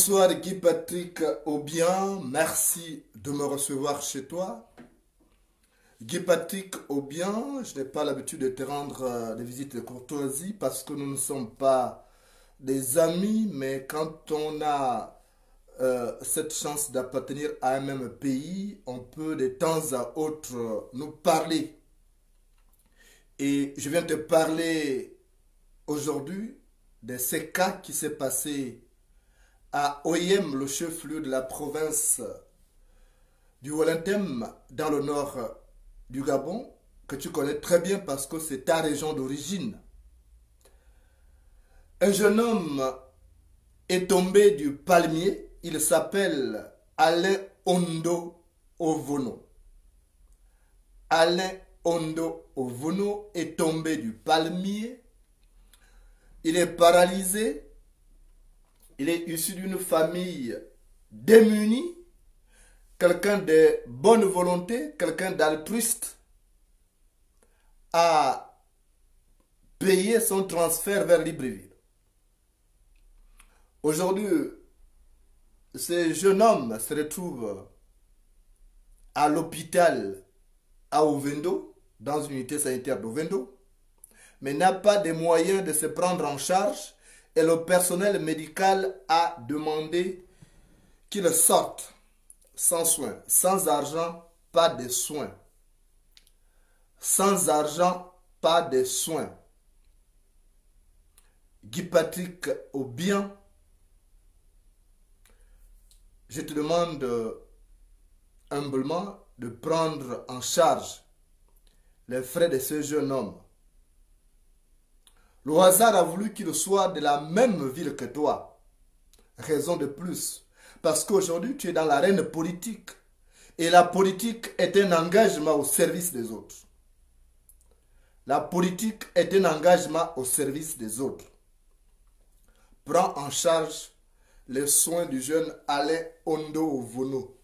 Bonsoir Guy Patrick Aubien, merci de me recevoir chez toi. Guy Patrick Aubien, je n'ai pas l'habitude de te rendre des visites de courtoisie parce que nous ne sommes pas des amis, mais quand on a cette chance d'appartenir à un même pays, on peut de temps à autre nous parler. Et je viens te parler aujourd'hui de ce cas qui s'est passé à Oyem, le chef-lieu de la province du Wollentem, dans le nord du Gabon, que tu connais très bien parce que c'est ta région d'origine. Un jeune homme est tombé du palmier, il s'appelle Alain Ondo Ovono. Alain Ondo Ovono est tombé du palmier, il est paralysé. Il est issu d'une famille démunie, quelqu'un de bonne volonté, quelqu'un d'altruiste, a payé son transfert vers Libreville. Aujourd'hui, ce jeune homme se retrouve à l'hôpital à Ovendo, dans une unité sanitaire d'Ovendo, mais n'a pas de moyens de se prendre en charge. Et le personnel médical a demandé qu'il sorte sans soins. Sans argent, pas de soins. Sans argent, pas de soins. Guy Patrick Aubien, je te demande humblement de prendre en charge les frais de ce jeune homme. Le hasard a voulu qu'il soit de la même ville que toi. Raison de plus. Parce qu'aujourd'hui, tu es dans l'arène politique. Et la politique est un engagement au service des autres. La politique est un engagement au service des autres. Prends en charge les soins du jeune Alain Ondo Ovono.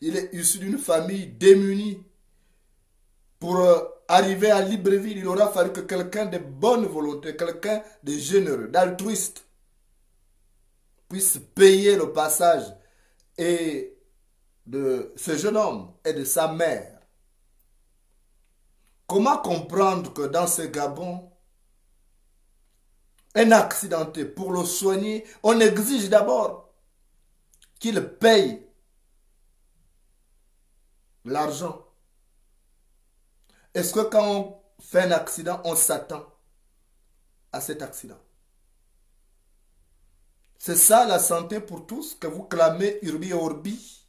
Il est issu d'une famille démunie. Pour arriver à Libreville, il aura fallu que quelqu'un de bonne volonté, quelqu'un de généreux, d'altruiste, puisse payer le passage et de ce jeune homme et de sa mère. Comment comprendre que dans ce Gabon, un accidenté, pour le soigner, on exige d'abord qu'il paye l'argent? Est-ce que quand on fait un accident, on s'attend à cet accident? C'est ça la santé pour tous que vous clamez Urbi et Orbi.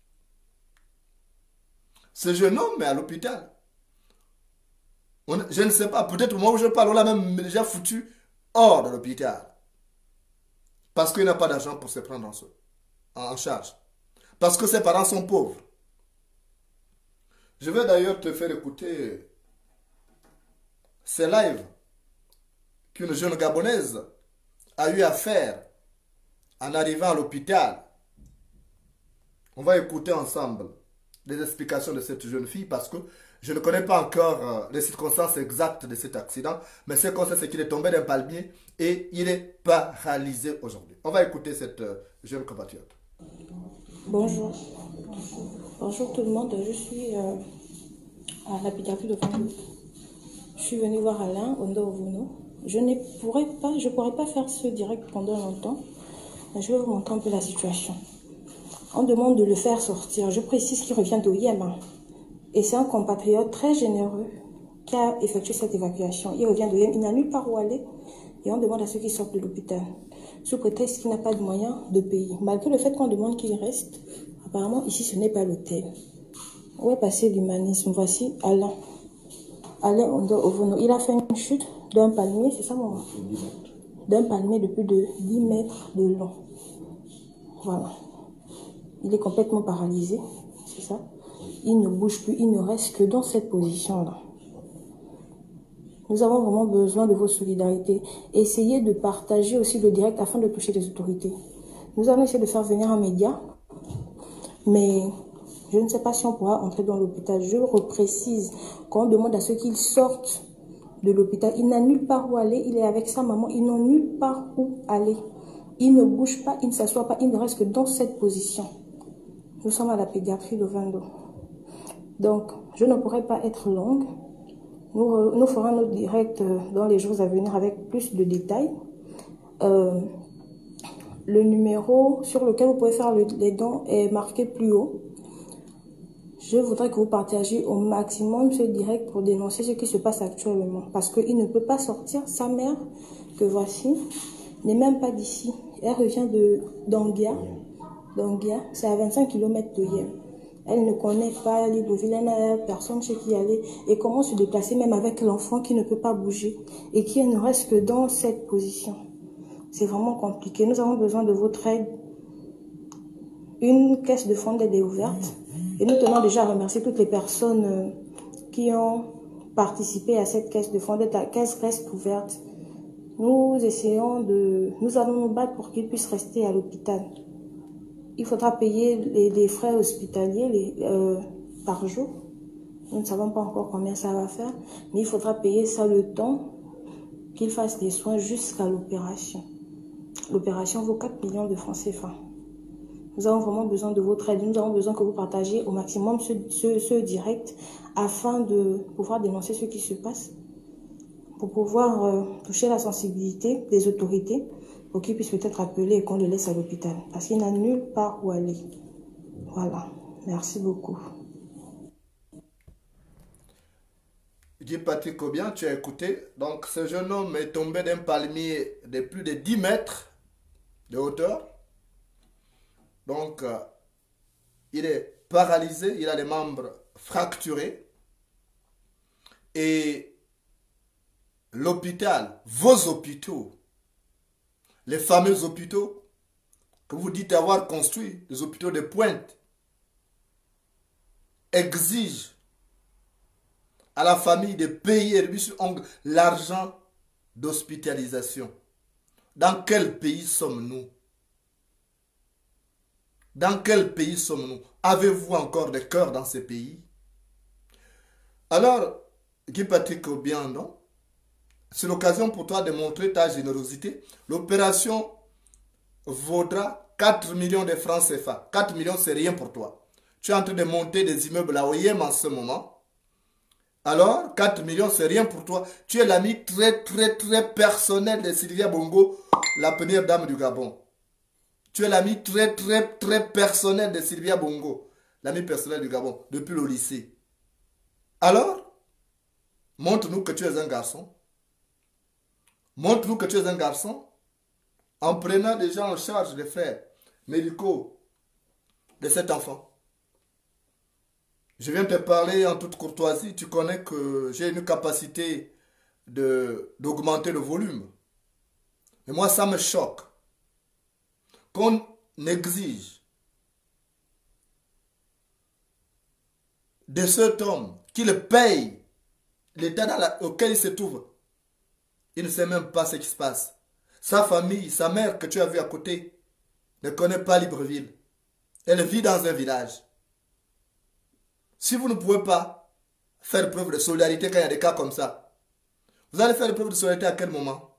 Ce jeune homme est à l'hôpital. Je ne sais pas, peut-être au moment où je parle, on l'a même déjà foutu hors de l'hôpital. Parce qu'il n'a pas d'argent pour se prendre en charge. Parce que ses parents sont pauvres. Je vais d'ailleurs te faire écouter ces lives qu'une jeune Gabonaise a eu à faire en arrivant à l'hôpital. On va écouter ensemble les explications de cette jeune fille parce que je ne connais pas encore les circonstances exactes de cet accident, mais ce qu'on sait, c'est qu'il est tombé d'un palmier et il est paralysé aujourd'hui. On va écouter cette jeune compatriote. Bonjour. Bonjour tout le monde, je suis à l'hôpital de Vendôme. Je suis venue voir Alain Ondo Ovono. Je ne pourrais pas faire ce direct pendant longtemps. Je vais vous montrer un peu la situation. On demande de le faire sortir. Je précise qu'il revient d'Oyem. Et c'est un compatriote très généreux qui a effectué cette évacuation. Il revient d'Oyem, il n'a nulle part où aller. Et on demande à ceux qui sortent de l'hôpital. Sous prétexte qu'il n'a pas de moyens de payer. Malgré le fait qu'on demande qu'il reste, apparemment ici ce n'est pas l'hôtel. Où est passé l'humanisme? Voici Alain. Alain Ondo Ovono, il a fait une chute d'un palmier, c'est ça maman? D'un palmier de plus de 10 mètres de long. Voilà. Il est complètement paralysé, c'est ça? Il ne bouge plus, il ne reste que dans cette position-là. Nous avons vraiment besoin de vos solidarités. Essayez de partager aussi le direct afin de toucher les autorités. Nous allons essayer de faire venir un média, mais je ne sais pas si on pourra entrer dans l'hôpital. Je reprécise qu'on demande à ceux qu'ils sortent de l'hôpital. Il n'a nulle part où aller. Il est avec sa maman. Ils n'ont nulle part où aller. Il ne bouge pas, il ne s'assoit pas, il ne reste que dans cette position. Nous sommes à la pédiatrie de Vando. Donc, je ne pourrai pas être longue. Nous ferons notre direct dans les jours à venir avec plus de détails. Le numéro sur lequel vous pouvez faire les dons est marqué plus haut. Je voudrais que vous partagiez au maximum ce direct pour dénoncer ce qui se passe actuellement. Parce qu'il ne peut pas sortir. Sa mère, que voici, n'est même pas d'ici. Elle revient d'Anguia. D'Anguia, c'est à 25 km de Yem. Elle ne connaît pas Libreville, elle n'a personne chez qui aller. Et comment se déplacer même avec l'enfant qui ne peut pas bouger et qui ne reste que dans cette position. C'est vraiment compliqué. Nous avons besoin de votre aide. Une caisse de fonds d'aide est ouverte. Et nous tenons déjà à remercier toutes les personnes qui ont participé à cette caisse de fonds d'aide. La caisse reste ouverte. Nous allons nous battre pour qu'il puisse rester à l'hôpital. Il faudra payer les frais hospitaliers par jour. Nous ne savons pas encore combien ça va faire, mais il faudra payer ça le temps qu'il fasse des soins jusqu'à l'opération. L'opération vaut 4 millions de francs CFA. Nous avons vraiment besoin de votre aide. Nous avons besoin que vous partagiez au maximum ce direct afin de pouvoir dénoncer ce qui se passe, pour pouvoir toucher la sensibilité des autorités, pour qu'ils puissent peut-être appeler et qu'on le laisse à l'hôpital. Parce qu'il n'a nulle part où aller. Voilà. Merci beaucoup. Guy Patrick Obiang, tu as écouté. Donc, ce jeune homme est tombé d'un palmier de plus de 10 mètres de hauteur. Donc, il est paralysé, il a les membres fracturés. Et l'hôpital, vos hôpitaux, les fameux hôpitaux que vous dites avoir construits, les hôpitaux de pointe, exigent à la famille de payer l'argent d'hospitalisation. Dans quel pays sommes-nous? Dans quel pays sommes-nous? Avez-vous encore des cœurs dans ces pays? Alors, Guy Patrick Obiang, non? C'est l'occasion pour toi de montrer ta générosité. L'opération vaudra 4 millions de francs CFA. 4 millions, c'est rien pour toi. Tu es en train de monter des immeubles à Oyem en ce moment. Alors, 4 millions, c'est rien pour toi. Tu es l'ami très personnel de Sylvia Bongo, la première dame du Gabon. Tu es l'ami très personnel de Sylvia Bongo, l'ami personnel du Gabon, depuis le lycée. Alors, montre-nous que tu es un garçon. Montre-nous que tu es un garçon en prenant déjà en charge les frais médicaux de cet enfant. Je viens te parler en toute courtoisie. Tu connais que j'ai une capacité d'augmenter le volume. Mais moi, ça me choque qu'on exige de cet homme qu'il paye l'état auquel il se trouve. Il ne sait même pas ce qui se passe. Sa famille, sa mère que tu as vue à côté, ne connaît pas Libreville. Elle vit dans un village. Si vous ne pouvez pas faire preuve de solidarité quand il y a des cas comme ça, vous allez faire preuve de solidarité à quel moment?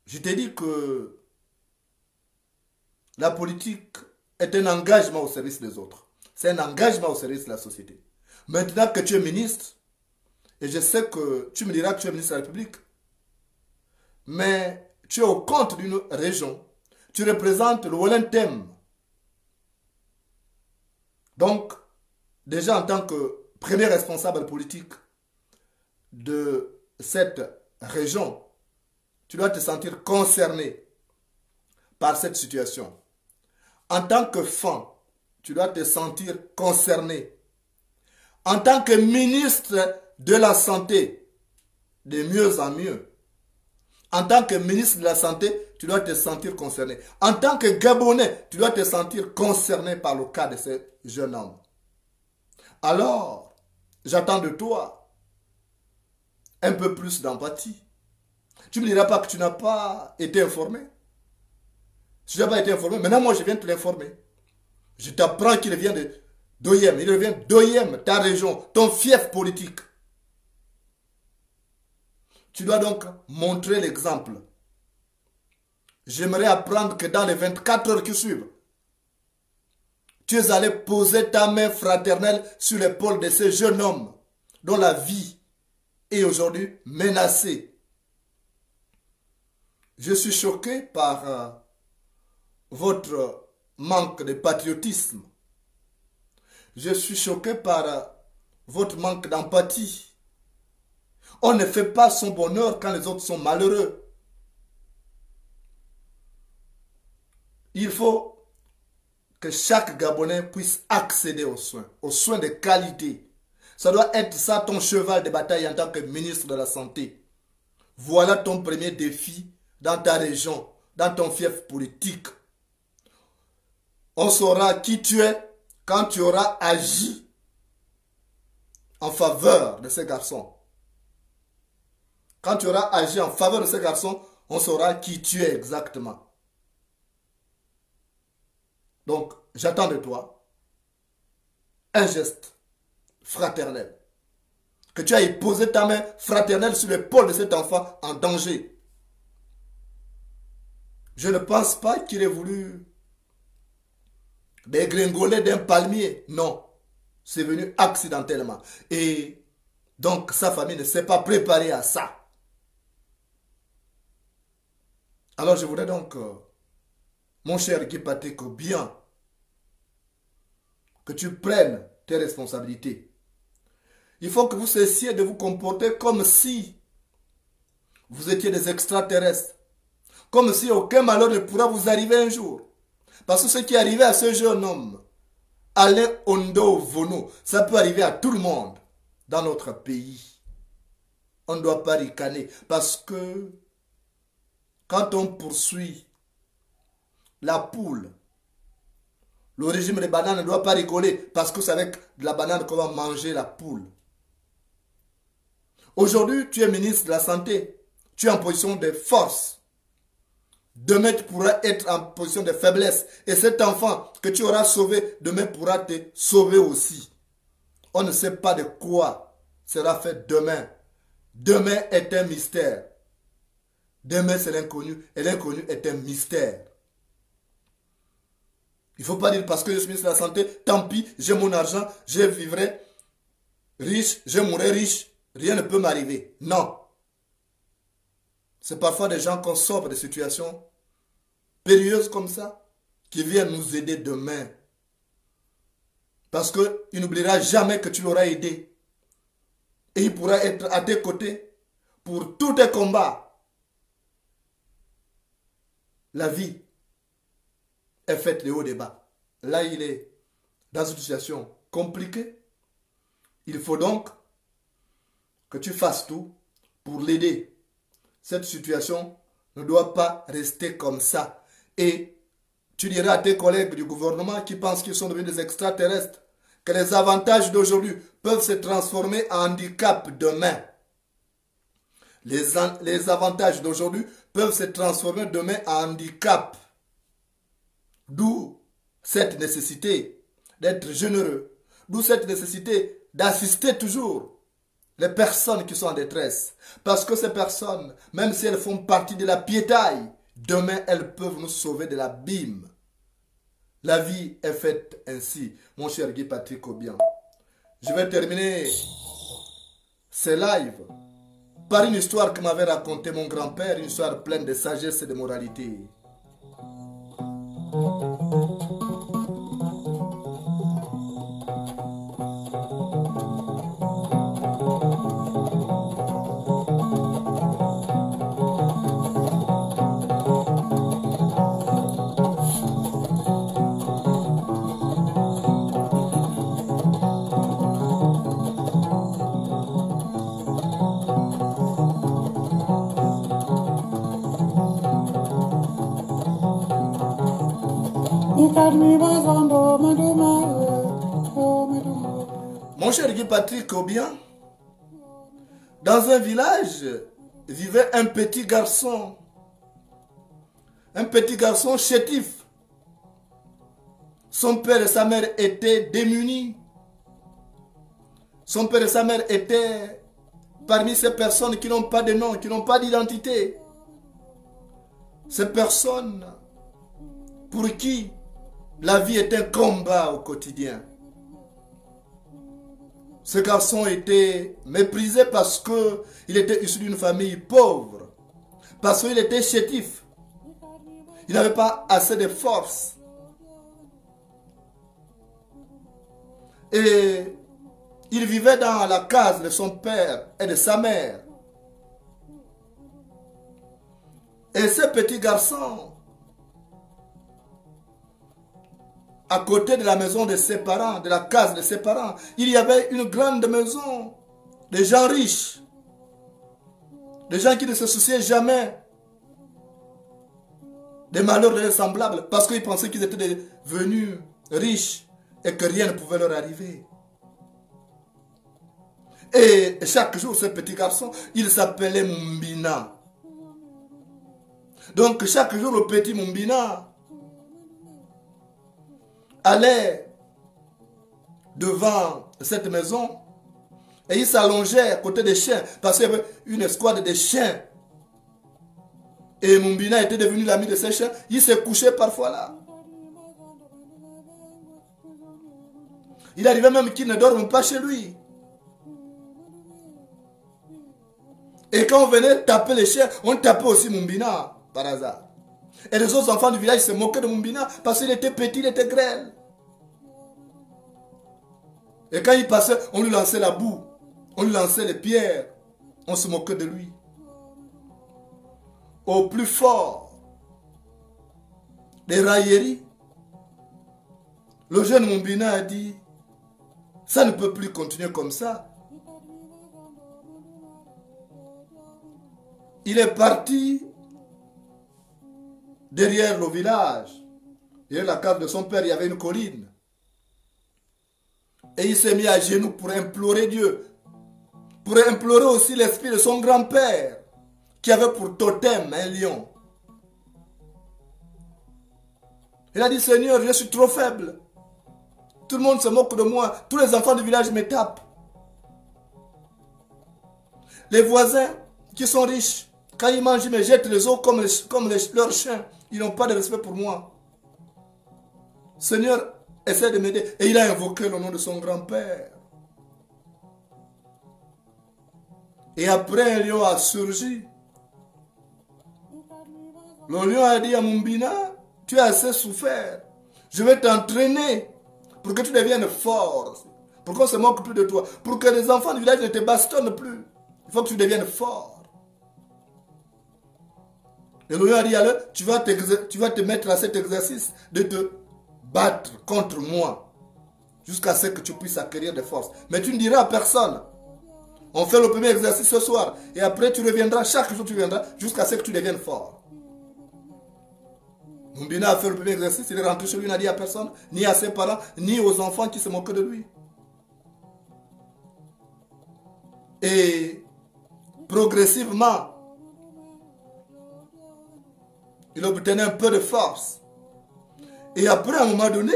Je t'ai dit que la politique est un engagement au service des autres. C'est un engagement au service de la société. Maintenant que tu es ministre, et je sais que tu me diras que tu es ministre de la République, mais tu es au compte d'une région, tu représentes le Wallenthem. Donc, déjà en tant que premier responsable politique de cette région, tu dois te sentir concerné par cette situation. En tant que femme, tu dois te sentir concerné. En tant que ministre de la Santé, de mieux en mieux. En tant que ministre de la Santé, tu dois te sentir concerné. En tant que Gabonais, tu dois te sentir concerné par le cas de ce jeune homme. Alors, j'attends de toi un peu plus d'empathie. Tu ne me diras pas que tu n'as pas été informé. Si tu n'as pas été informé, maintenant moi je viens te l'informer. Je t'apprends qu'il vient d'Oyem. Il vient d'Oyem, ta région, ton fief politique. Tu dois donc montrer l'exemple. j'aimerais apprendre que dans les 24 heures qui suivent, tu es allé poser ta main fraternelle sur l'épaule de ce jeune homme dont la vie est aujourd'hui menacée. Je suis choqué par votre manque de patriotisme. Je suis choqué par votre manque d'empathie. On ne fait pas son bonheur quand les autres sont malheureux. Il faut que chaque Gabonais puisse accéder aux soins de qualité. Ça doit être ça ton cheval de bataille en tant que ministre de la Santé. Voilà ton premier défi dans ta région, dans ton fief politique. On saura qui tu es quand tu auras agi en faveur de ces garçons. Quand tu auras agi en faveur de ces garçons, on saura qui tu es exactement. Donc, j'attends de toi un geste fraternel. Que tu ailles poser ta main fraternelle sur l'épaule de cet enfant en danger. Je ne pense pas qu'il ait voulu dégringoler d'un palmier. Non, c'est venu accidentellement. Et donc, sa famille ne s'est pas préparée à ça. Alors, je voudrais donc, mon cher Guy Patrick, bien que tu prennes tes responsabilités. Il faut que vous cessiez de vous comporter comme si vous étiez des extraterrestres. Comme si aucun malheur ne pourra vous arriver un jour. Parce que ce qui est arrivé à ce jeune homme, Alain Ondo Vono, ça peut arriver à tout le monde dans notre pays. On ne doit pas ricaner. Parce que quand on poursuit la poule, le régime des bananes ne doit pas rigoler parce que c'est avec de la banane qu'on va manger la poule. Aujourd'hui, tu es ministre de la Santé. Tu es en position de force. Demain, tu pourras être en position de faiblesse. Et cet enfant que tu auras sauvé, demain pourra te sauver aussi. On ne sait pas de quoi sera fait demain. Demain est un mystère. Demain, c'est l'inconnu. Et l'inconnu est un mystère. Il ne faut pas dire parce que je suis ministre de la Santé, tant pis, j'ai mon argent, je vivrai riche, je mourrai riche, rien ne peut m'arriver. Non. C'est parfois des gens qu'on sauve de situations périlleuses comme ça, qui viennent nous aider demain. Parce qu'il n'oubliera jamais que tu l'auras aidé. Et il pourra être à tes côtés pour tous tes combats. La vie est faite de haut et bas. Là, il est dans une situation compliquée. Il faut donc que tu fasses tout pour l'aider. Cette situation ne doit pas rester comme ça. Et tu diras à tes collègues du gouvernement qui pensent qu'ils sont devenus des extraterrestres que les avantages d'aujourd'hui peuvent se transformer en handicap demain. Les avantages d'aujourd'hui peuvent se transformer demain en handicap. D'où cette nécessité d'être généreux. D'où cette nécessité d'assister toujours les personnes qui sont en détresse. Parce que ces personnes, même si elles font partie de la piétaille, demain elles peuvent nous sauver de l'abîme. La vie est faite ainsi, mon cher Guy Patrick Obiang. Je vais terminer ce live par une histoire que m'avait racontée mon grand-père, une histoire pleine de sagesse et de moralité. Mon cher Guy Patrick Obiang, dans un village vivait un petit garçon chétif. Son père et sa mère étaient démunis. Son père et sa mère étaient parmi ces personnes qui n'ont pas de nom, qui n'ont pas d'identité. Ces personnes pour qui la vie est un combat au quotidien. Ce garçon était méprisé parce qu'il était issu d'une famille pauvre, parce qu'il était chétif. Il n'avait pas assez de force. Et il vivait dans la case de son père et de sa mère. Et ce petit garçon, à côté de la maison de ses parents, de la case de ses parents, il y avait une grande maison de gens riches, des gens qui ne se souciaient jamais des malheurs de leurs semblables parce qu'ils pensaient qu'ils étaient devenus riches et que rien ne pouvait leur arriver. Et chaque jour, ce petit garçon, il s'appelait Mumbina. Donc chaque jour, le petit Mumbina allait devant cette maison et il s'allongeait à côté des chiens parce qu'il y avait une escouade de chiens. Et Mumbina était devenu l'ami de ces chiens. Il se couchait parfois là. Il arrivait même qu'il ne dorme pas chez lui. Et quand on venait taper les chiens, on tapait aussi Mumbina, par hasard. Et les autres enfants du village se moquaient de Mumbina parce qu'il était petit, il était grêle. Et quand il passait, on lui lançait la boue, on lui lançait les pierres, on se moquait de lui. Au plus fort des railleries, le jeune Mumbina a dit, ça ne peut plus continuer comme ça. Il est parti derrière le village. Derrière la cave de son père, il y avait une colline. Et il s'est mis à genoux pour implorer Dieu. Pour implorer aussi l'esprit de son grand-père, qui avait pour totem un lion. Il a dit, Seigneur, je suis trop faible. Tout le monde se moque de moi. Tous les enfants du village me tapent. Les voisins qui sont riches, quand ils mangent, ils me jettent les os comme leurs chiens. Ils n'ont pas de respect pour moi. Seigneur, essaie de m'aider. Et il a invoqué le nom de son grand-père. Et après, un lion a surgi. Le lion a dit à Mumbina, tu as assez souffert. Je vais t'entraîner pour que tu deviennes fort. Pour qu'on ne se moque plus de toi. Pour que les enfants du village ne te bastonnent plus. Il faut que tu deviennes fort. Et le lion a dit, alors, tu vas te mettre à cet exercice de te battre contre moi. Jusqu'à ce que tu puisses acquérir des forces. Mais tu ne diras à personne. On fait le premier exercice ce soir. Et après tu reviendras, chaque jour tu viendras, jusqu'à ce que tu deviennes fort. Mumbina a fait le premier exercice, il est rentré chez lui, il n'a dit à personne, ni à ses parents, ni aux enfants qui se moquaient de lui. Et progressivement, il obtenait un peu de force. Et après, à un moment donné,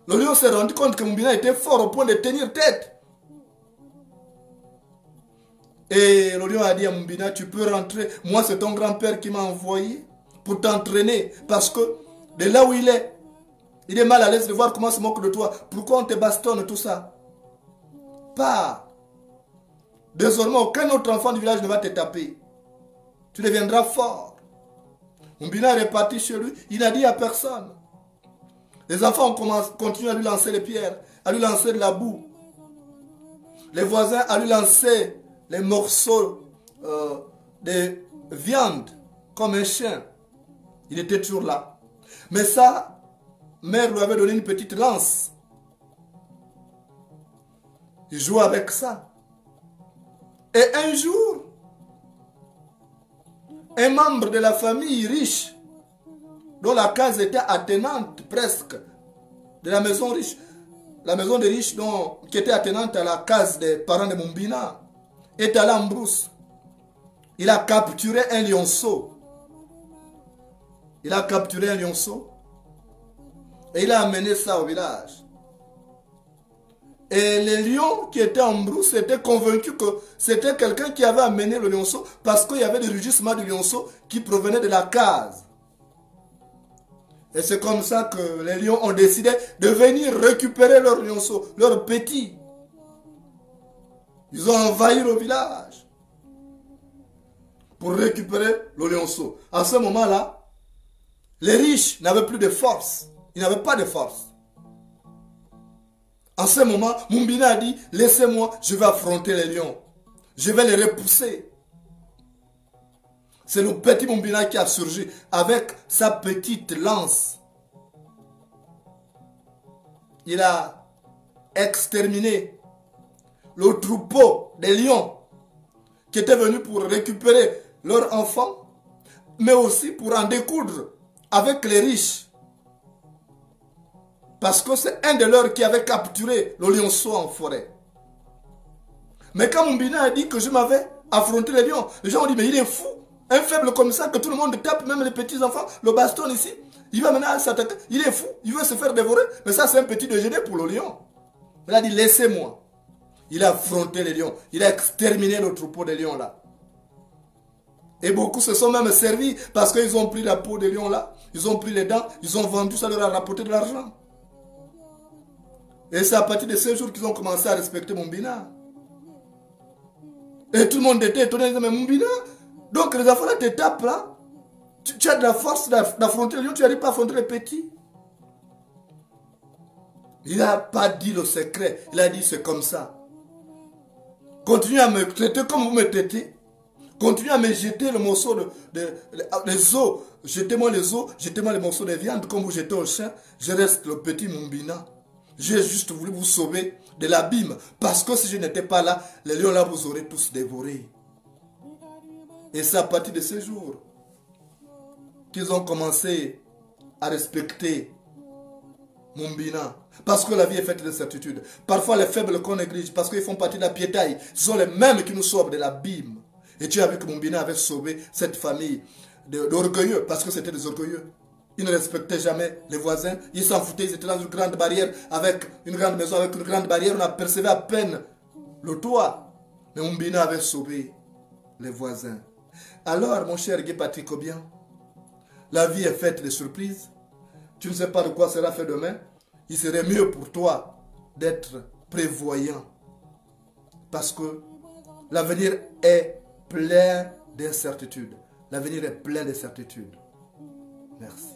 le lion s'est rendu compte que Mumbina était fort au point de tenir tête. Et le lion a dit à Mumbina, tu peux rentrer. Moi, c'est ton grand-père qui m'a envoyé pour t'entraîner. Parce que de là où il est mal à l'aise de voir comment on se moque de toi. Pourquoi on te bastonne, tout ça? Pas. Désormais, aucun autre enfant du village ne va te taper. Tu deviendras fort. Mumbina est reparti chez lui. Il n'a dit à personne. Les enfants ont continué à lui lancer les pierres, à lui lancer de la boue. Les voisins à lui lancer les morceaux de viande comme un chien. Il était toujours là. Mais sa mère lui avait donné une petite lance. Il jouait avec ça. Et un jour, un membre de la famille riche, dont la case était attenante presque, de la maison riche, la maison des riches qui était attenante à la case des parents de Mumbina, est allé en brousse. Il a capturé un lionceau. Il a capturé un lionceau et il a amené ça au village. Et les lions qui étaient en brousse étaient convaincus que c'était quelqu'un qui avait amené le lionceau parce qu'il y avait des rugissements du lionceau qui provenaient de la case. Et c'est comme ça que les lions ont décidé de venir récupérer leurs lionceaux, leurs petits. Ils ont envahi le village pour récupérer le lionceau. À ce moment-là, les riches n'avaient plus de force. Ils n'avaient pas de force. En ce moment, Mumbina a dit, laissez-moi, je vais affronter les lions. Je vais les repousser. C'est le petit Mumbina qui a surgi avec sa petite lance. Il a exterminé le troupeau des lions qui étaient venus pour récupérer leurs enfants, mais aussi pour en découdre avec les riches. Parce que c'est un de leurs qui avait capturé le lionceau en forêt. Mais quand Mumbina a dit que je m'avais affronté les lions, les gens ont dit, mais il est fou. Un faible comme ça, que tout le monde tape, même les petits-enfants, le baston ici, il va maintenant s'attaquer. Il est fou, il veut se faire dévorer. Mais ça, c'est un petit déjeuner pour le lion. Il a dit, laissez-moi. Il a affronté les lions. Il a exterminé le troupeau des lions là. Et beaucoup se sont même servis parce qu'ils ont pris la peau des lions là. Ils ont pris les dents, ils ont vendu, ça leur a rapporté de l'argent. Et c'est à partir de ces jours qu'ils ont commencé à respecter Mumbina. Et tout le monde était étonné, mais Mumbina, donc les enfants là te tapent là. Tu as de la force d'affronter les lions, tu n'arrives pas à affronter les petits. Il n'a pas dit le secret, il a dit c'est comme ça. Continuez à me traiter comme vous me traitez. Continuez à me jeter le morceau les os. Jetez-moi les os, jetez-moi les morceaux de viande comme vous jetez au chien. Je reste le petit Mumbina. J'ai juste voulu vous sauver de l'abîme. Parce que si je n'étais pas là, les lions là vous auraient tous dévorés. Et c'est à partir de ce jour qu'ils ont commencé à respecter Mumbina. Parce que la vie est faite de certitude. Parfois les faibles qu'on néglige, parce qu'ils font partie de la piétaille, ce sont les mêmes qui nous sauvent de l'abîme. Et tu as vu que Mumbina avait sauvé cette famille d'orgueilleux, parce que c'était des orgueilleux. Ils ne respectaient jamais les voisins. Ils s'en foutaient, ils étaient dans une grande barrière, avec une grande maison, avec une grande barrière. On apercevait à peine le toit. Mais Mumbina avait sauvé les voisins. Alors, mon cher Guy Patrick Obiang, la vie est faite de surprises. Tu ne sais pas de quoi sera fait demain. Il serait mieux pour toi d'être prévoyant. Parce que l'avenir est plein d'incertitudes. L'avenir est plein d'incertitudes. Merci.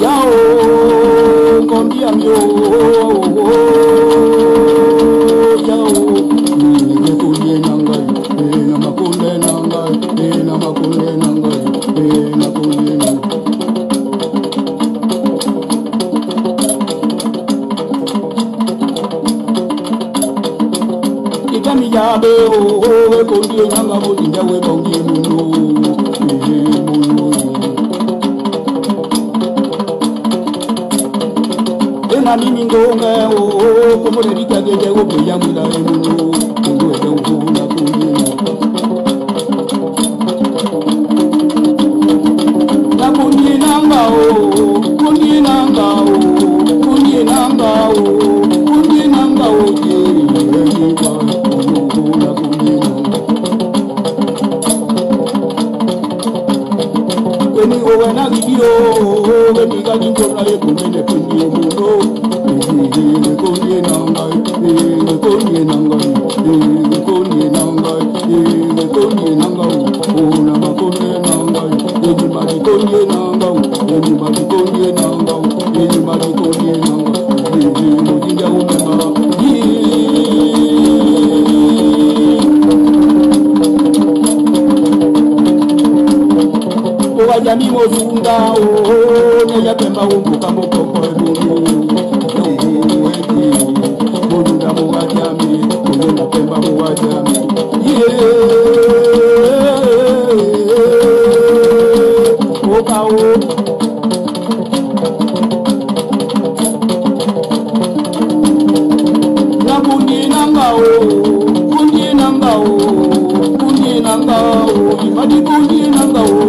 Yao, mi yabe o ko ndi nanga mo ndi jawe bongi muno ena mimi ngonga o ko mo ndi kage je o ya mula muno ndo e ndo na kundi la kundi nanga o kundi nanga o kundi nanga o kundi nanga o Eni o wana video, eni ka jinto na le kumene kundi o muno. Kundi nanga, kundi nanga, kundi nanga, kundi nanga, ona makundi nanga, eni mari kundi nanga, eni mari kundi nanga, eni mari kundi nanga, mujinja umema. Wajami mozunda o ne ya pemba umbuka mokoko ebumu mozunda mo wajami mozunda pemba mo wajami oka o na kundi nanga o kundi nanga o kundi nanga o imadi kundi nanga o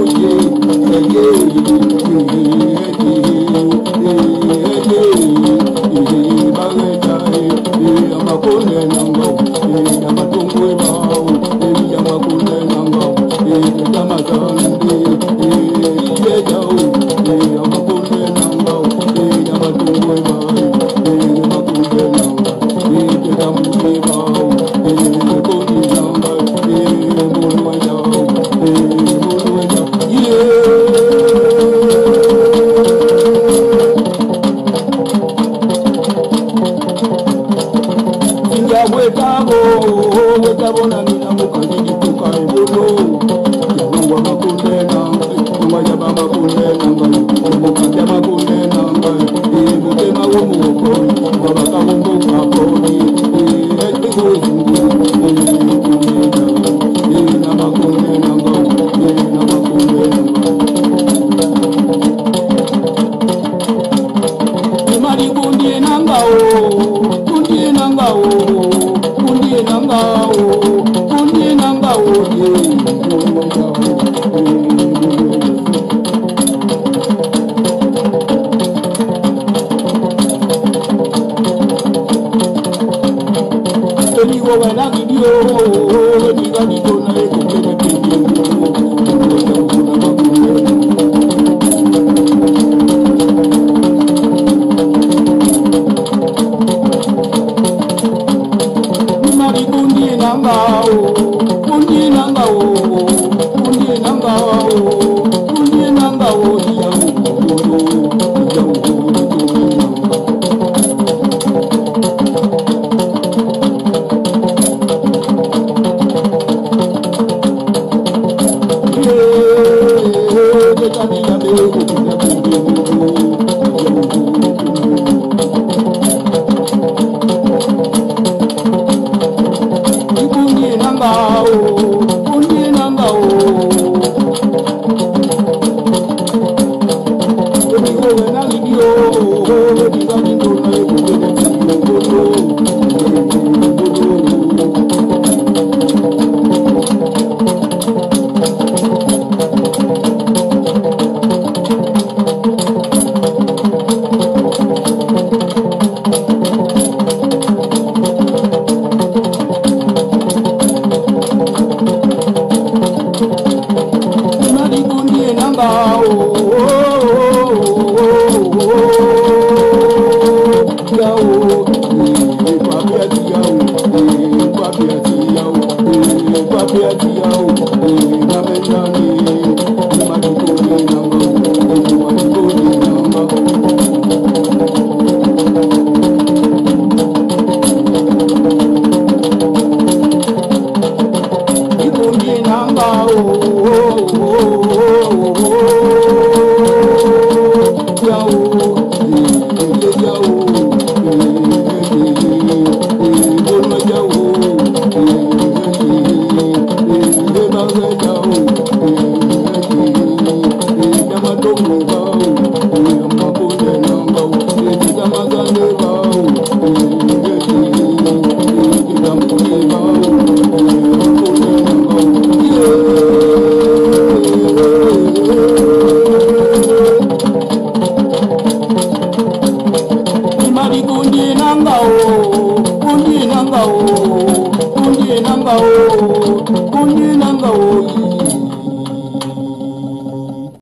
Kundi nanga o